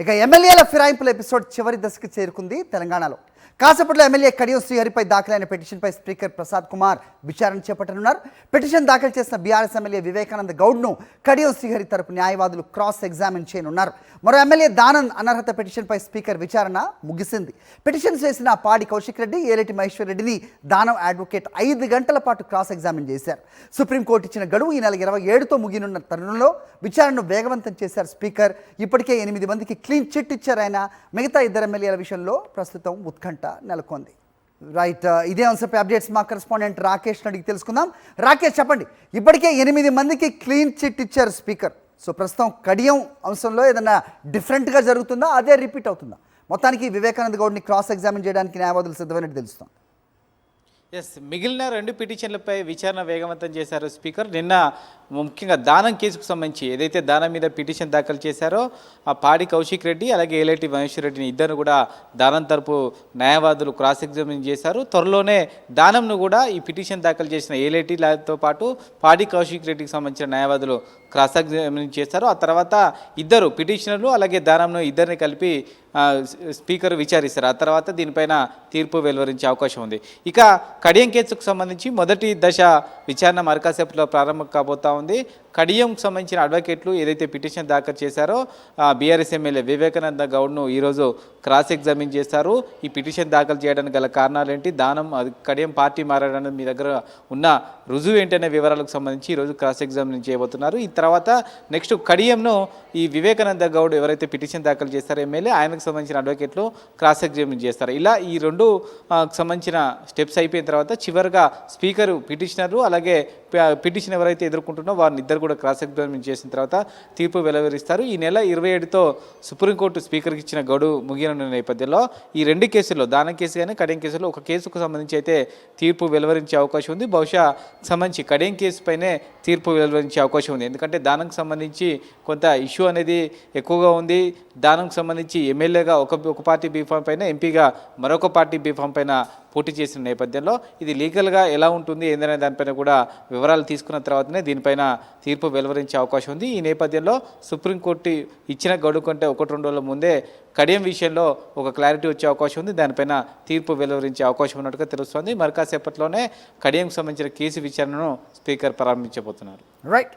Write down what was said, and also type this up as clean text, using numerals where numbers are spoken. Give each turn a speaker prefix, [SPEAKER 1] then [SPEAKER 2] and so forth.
[SPEAKER 1] ఇక ఎమ్మెల్యేల ఫిరాయింపుల ఎపిసోడ్ చివరి దశకు చేరుకుంది తెలంగాణలో. కాసేపట్లో ఎమ్మెల్యే కడియం శ్రీహరిపై దాఖలైన పిటిషన్పై స్పీకర్ ప్రసాద్ కుమార్ విచారణ చేపట్టనున్నారు. పిటిషన్ దాఖలు చేసిన బీఆర్ఎస్ ఎమ్మెల్యే వివేకానంద గౌడ్ను కడియం శ్రీహరి తరపు న్యాయవాదులు క్రాస్ ఎగ్జామిన్ చేయనున్నారు. మరో ఎమ్మెల్యే దానంద్ అనర్హత పిటిషన్పై స్పీకర్ విచారణ ముగిసింది. పిటిషన్ చేసిన పాడి కౌశిక్ రెడ్డి, ఏలేటి మహేశ్వర్ రెడ్డిని దానం అడ్వకేట్ 5 గంటల పాటు క్రాస్ ఎగ్జామిన్ చేశారు. సుప్రీంకోర్టు ఇచ్చిన గడువు ఈ నెల 27తో ముగినున్న తరుణంలో విచారణను వేగవంతం చేశారు స్పీకర్. ఇప్పటికే 8 మందికి క్లీన్ చిట్ ఇచ్చారు ఆయన. మిగతా 2 ఎమ్మెల్యేల విషయంలో ప్రస్తుతం ఉత్కంఠ నెలకొంది. రైట్, ఇదే అంశంపై అప్డేట్స్ మా కరెస్పాండెంట్ రాకేష్ అడిగి తెలుసుకుందాం. రాకేష్, చెప్పండి, ఇప్పటికే 8 మందికి క్లీన్ చిట్ ఇచ్చారు స్పీకర్. సో ప్రస్తుతం కడియం అంశంలో ఏదైనా డిఫరెంట్గా జరుగుతుందా, అదే రిపీట్ అవుతుందా? మొత్తానికి వివేకానంద గౌడ్ని క్రాస్ ఎగ్జామిన్ చేయడానికి న్యాయవాదులు సిద్ధమైనట్టు తెలుస్తుంది.
[SPEAKER 2] మిగిలిన 2 పిటిషన్లపై విచారణ వేగవంతం చేశారు స్పీకర్. నిన్న ముఖ్యంగా దానం కేసుకు సంబంధించి ఏదైతే దానం మీద పిటిషన్ దాఖలు చేశారో ఆ పాడి కౌశిక్ రెడ్డి అలాగే ఏలేటి మహేశ్వర్ రెడ్డిని ఇద్దరు కూడా దానం తరపు న్యాయవాదులు క్రాస్ ఎగ్జామిన్ చేశారు. త్వరలోనే దానంను కూడా ఈ పిటిషన్ దాఖలు చేసిన ఏలేటితో పాటు పాడి కౌశిక్ రెడ్డికి సంబంధించిన న్యాయవాదులు క్రాస్ ఎగ్జామిన్ చేశారు. ఆ తర్వాత ఇద్దరు పిటిషనర్లు అలాగే దానంను ఇద్దరిని కలిపి స్పీకర్ విచారిస్తారు. ఆ తర్వాత దీనిపైన తీర్పు వెలువరించే అవకాశం ఉంది. ఇక కడియం కేసుకు సంబంధించి మొదటి దశ విచారణ మరికాసేపులో ప్రారంభం కాబోతా ఉంది. కడియంకు సంబంధించిన అడ్వకేట్లు ఏదైతే పిటిషన్ దాఖలు చేశారో బీఆర్ఎస్ ఎమ్మెల్యే వివేకానంద గౌడ్ను ఈరోజు క్రాస్ ఎగ్జామిన్ చేస్తారు. ఈ పిటిషన్ దాఖలు చేయడానికి గల కారణాలు ఏంటి, దానం కడియం పార్టీ మారడానికి మీ దగ్గర ఉన్న రుజువు ఏంటనే వివరాలకు సంబంధించి ఈరోజు క్రాస్ ఎగ్జామిన్ చేయబోతున్నారు. ఈ తర్వాత నెక్స్ట్ కడియంను ఈ వివేకానంద గౌడ్ ఎవరైతే పిటిషన్ దాఖలు చేస్తారో ఎమ్మెల్యే, ఆయనకు సంబంధించిన అడ్వకేట్లు క్రాస్ ఎగ్జామిన్ చేస్తారు. ఇలా ఈ 2 సంబంధించిన స్టెప్స్ అయిపోయిన తర్వాత చివరిగా స్పీకరు పిటిషనరు అలాగే పిటిషన్ ఎవరైతే ఎదుర్కొంటున్నో వారిని ఇద్దరు కూడా క్రాస్ ఎగ్జామిన్ చేసిన తర్వాత తీర్పు వెలువరిస్తారు. ఈ నెల 27తో సుప్రీంకోర్టు స్పీకర్కి ఇచ్చిన గడువు ముగియనున్న నేపథ్యంలో ఈ 2 కేసుల్లో దానం కేసు కానీ కడియం కేసులో ఒక కేసుకు సంబంధించి అయితే తీర్పు వెలువరించే అవకాశం ఉంది. బహుశా సంబంధించి కడియం కేసుపైనే తీర్పు వెలువరించే అవకాశం ఉంది. ఎందుకంటే దానంకు సంబంధించి కొంత ఇష్యూ అనేది ఎక్కువగా ఉంది. దానంకు సంబంధించి ఎమ్మెల్యేగా ఒక పార్టీ బీఫామ్ పైన, ఎంపీగా మరొక పార్టీ బీఫామ్ పైన పోటీ చేసిన నేపథ్యంలో ఇది లీగల్గా ఎలా ఉంటుంది ఏందనే దానిపైన కూడా వివరాలు తీసుకున్న తర్వాతనే దీనిపైన తీర్పు వెలువరించే అవకాశం ఉంది. ఈ నేపథ్యంలో సుప్రీంకోర్టు ఇచ్చిన గడువు కంటే 1-2 రోజుల ముందే కడియం విషయంలో ఒక క్లారిటీ వచ్చే అవకాశం ఉంది. దానిపైన తీర్పు వెలువరించే అవకాశం ఉన్నట్టుగా తెలుస్తోంది. మరి కాసేపట్లోనే కడియంకు సంబంధించిన కేసు విచారణను స్పీకర్ ప్రారంభించబోతున్నారు.
[SPEAKER 1] రైట్.